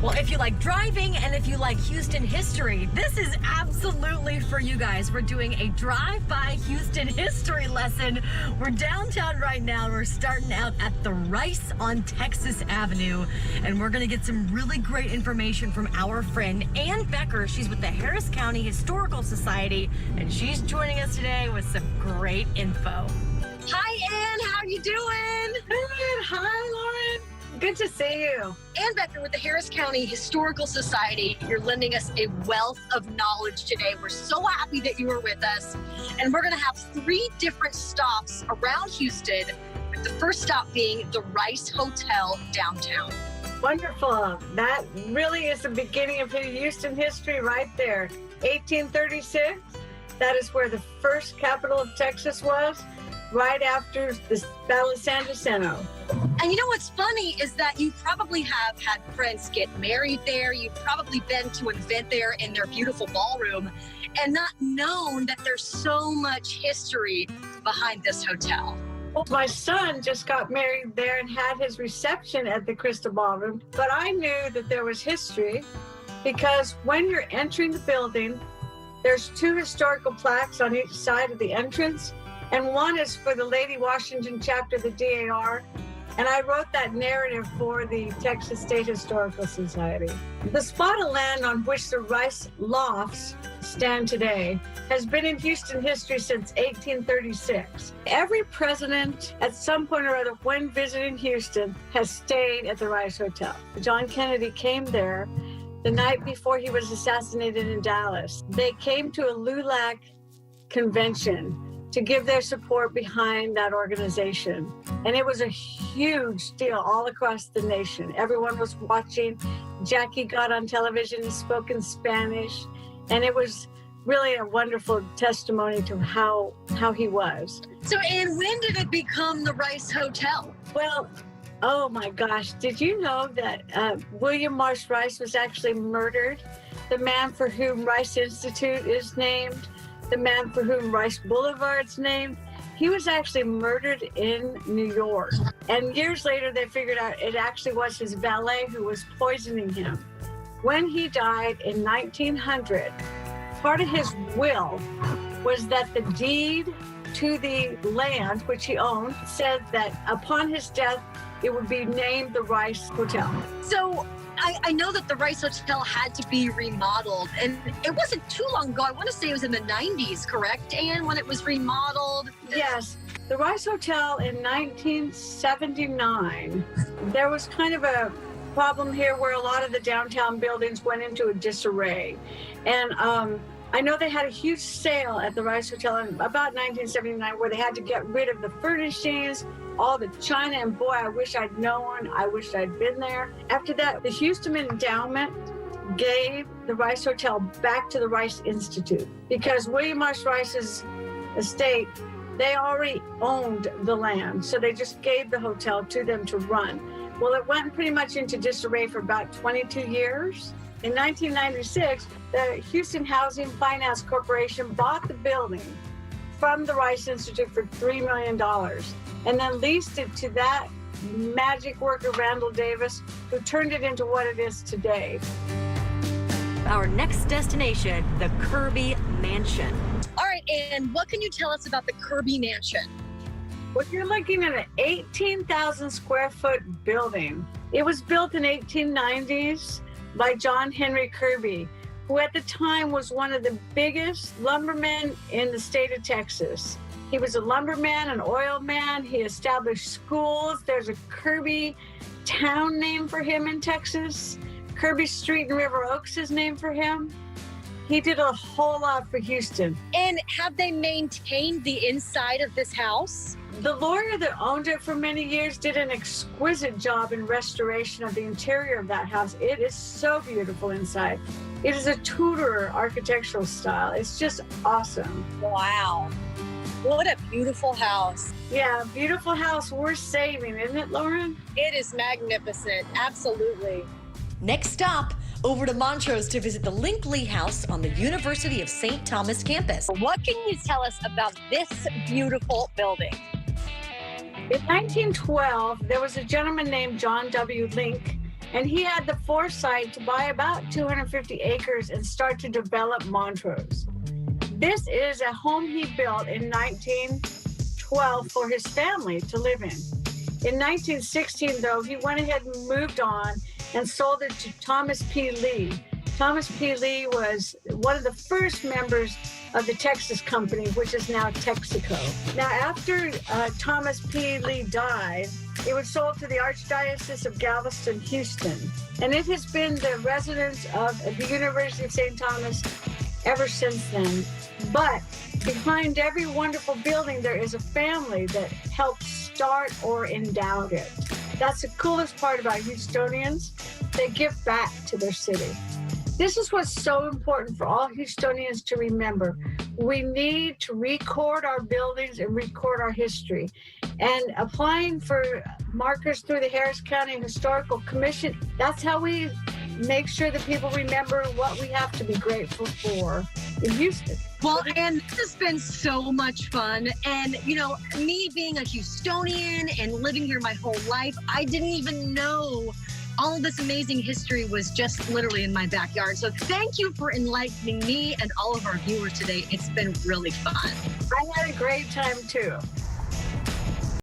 Well, if you like driving and if you like Houston history, this is absolutely for you guys. We're doing a drive-by Houston history lesson. We're downtown right now, and we're starting out at the Rice on Texas Avenue, and we're going to get some really great information from our friend Ann Becker. She's with the Harris County Historical Society, and she's joining us today with some great info. Hi, Ann. How are you doing? Good. Hi, Lauren. Good to see you. Ann Becker with the Harris County Historical Society. You're lending us a wealth of knowledge today. We're so happy that you are with us. And we're going to have 3 different stops around Houston, with the first stop being the Rice Hotel downtown. Wonderful. That really is the beginning of Houston history right there. 1836, that is where the first capital of Texas was, right after the Battle of San Jacinto. And you know what's funny is that you probably have had friends get married there. You've probably been to an event there in their beautiful ballroom and not known that there's so much history behind this hotel. Well, my son just got married there and had his reception at the Crystal Ballroom, but I knew that there was history because when you're entering the building, there's 2 historical plaques on each side of the entrance, and one is for the Lady Washington chapter of the DAR. And I wrote that narrative for the Texas State Historical Society. The spot of land on which the Rice Lofts stand today has been in Houston history since 1836. Every president at some point or other when visiting Houston has stayed at the Rice Hotel. John Kennedy came there the night before he was assassinated in Dallas. They came to a LULAC convention to give their support behind that organization. And it was a huge deal all across the nation. Everyone was watching. Jackie got on television and spoke in Spanish. And it was really a wonderful testimony to how he was. So, Ann, when did it become the Rice Hotel? Well, oh my gosh, did you know that William Marsh Rice was actually murdered? The man for whom Rice Institute is named, the man for whom Rice Boulevard's named, he was actually murdered in New York. And years later, they figured out it actually was his valet who was poisoning him. When he died in 1900, part of his will was that the deed to the land, which he owned, said that upon his death, it would be named the Rice Hotel. So I know that the Rice Hotel had to be remodeled, and it wasn't too long ago. I want to say it was in the 90s, correct, Ann, when it was remodeled? Yes. The Rice Hotel in 1979, there was kind of a problem here where a lot of the downtown buildings went into a disarray. And I know they had a huge sale at the Rice Hotel in about 1979 where they had to get rid of the furnishings, all the china, and boy, I wish I'd known. I wish I'd been there. After that, the Houston Endowment gave the Rice Hotel back to the Rice Institute because William Marsh Rice's estate, they already owned the land, so they just gave the hotel to them to run. Well, it went pretty much into disarray for about 22 years. In 1996, the Houston Housing Finance Corporation bought the building from the Rice Institute for $3 million and then leased it to that magic worker, Randall Davis, who turned it into what it is today. Our next destination, the Kirby Mansion. All right, Ann, what can you tell us about the Kirby Mansion? Well, you're looking at an 18,000 square foot building. It was built in 1890s by John Henry Kirby, who at the time was one of the biggest lumbermen in the state of Texas. He was a lumberman, an oil man. He established schools. There's a Kirby town named for him in Texas. Kirby Street in River Oaks is named for him. He did a whole lot for Houston. And have they maintained the inside of this house? The lawyer that owned it for many years did an exquisite job in restoration of the interior of that house. It is so beautiful inside. It is a Tudor architectural style. It's just awesome. Wow. What a beautiful house. Yeah, beautiful house worth saving, isn't it, Lauren? It is magnificent. Absolutely. Next stop, over to Montrose to visit the Linkley House on the University of St. Thomas campus. What can you tell us about this beautiful building? In 1912, there was a gentleman named John W. Link And he had the foresight to buy about 250 acres and start to develop Montrose. This is a home he built in 1912 for his family to live in. In 1916, though, he went ahead and moved on and sold it to Thomas P. Lee. Thomas P. Lee was one of the first members of the Texas Company, which is now Texaco. Now, after Thomas P. Lee died, it was sold to the Archdiocese of Galveston, Houston, and it has been the residence of the University of St. Thomas ever since then. But behind every wonderful building, there is a family that helped start or endowed it. That's the coolest part about Houstonians. They give back to their city. This is what's so important for all Houstonians to remember. We need to record our buildings and record our history. And applying for markers through the Harris County Historical Commission, that's how we make sure that people remember what we have to be grateful for in Houston. Well, and this has been so much fun. And, you know, me being a Houstonian and living here my whole life, I didn't even know all of this amazing history was just literally in my backyard. So thank you for enlightening me and all of our viewers today. It's been really fun. I had a great time too.